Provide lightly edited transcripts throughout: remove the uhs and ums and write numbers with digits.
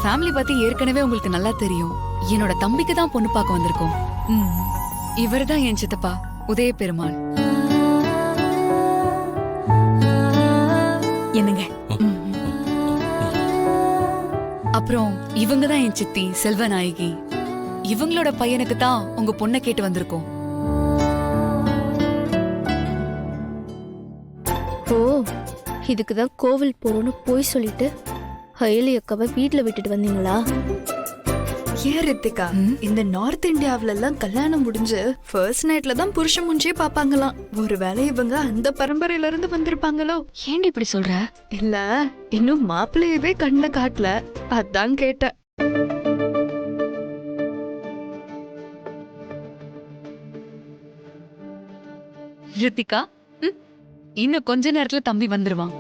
Family பத்தி ஏற்கனவே உங்களுக்கு நல்லா தெரியும். என்னோட தம்பிக்கு தான் பொண்ணு பார்க்க வந்திருக்கோம். இவர்தான் என் சித்தப்பா உதய பெருமாள். என்னங்க? அப்புறம் இவங்க தான் என் சித்தி செல்வநாயகி. இவங்களோட பையனுக்கு தான் உங்க பொண்ணை கேட்டு வந்திருக்கோம். ஓ, இதுக்குதான் கோவில் போறோம்னு போய் சொல்லிட்டு அயலி அக்காவை வீட்டுல விட்டுட்டு வந்தீங்களா? ஏன் ரித்திகா, இந்த நார்த் இந்தியாவில எல்லாம் கல்யாணம் முடிஞ்சு ஃபர்ஸ்ட் நைட்ல தான் புருஷன் முஞ்சே பாப்பாங்களாம். ஒருவேளை இவங்க அந்த பரம்பரையில இருந்து வந்திருப்பாங்களோ? ஏன்டி இப்படி சொல்ற? இல்ல, இன்னும் மாப்பிள்ளையவே கண்ண காட்டல, அதான் கேட்டேன். ரித்திகா, இன்னும் கொஞ்ச நேரத்துல தம்பி வந்துருவான்.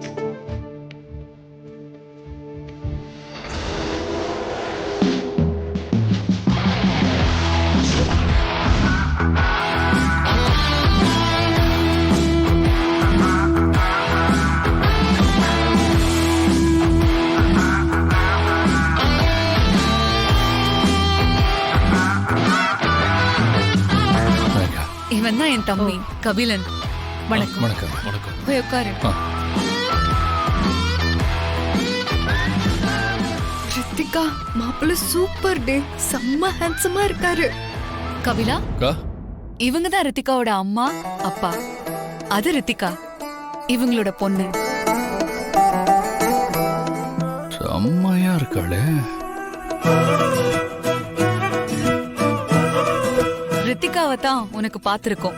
இவன் தான் என் தம்பி கபிலன். வணக்கம். வணக்கம். வணக்கம். போய் உட்காரு. ரித்திகா, மாப்பிள்ளை சூப்பர் டே, செம்ம ஹேண்ட்ஸமா இருக்காரு. கபிலா, அக்கா, இவங்க தான் ரித்திகாவோட அம்மா அப்பா. அது ரித்திகா, இவங்களோட பொண்ணு. செம்மையா இருக்காளே. ரித்திகாவை தான் உனக்கு பாத்திருக்கோம்.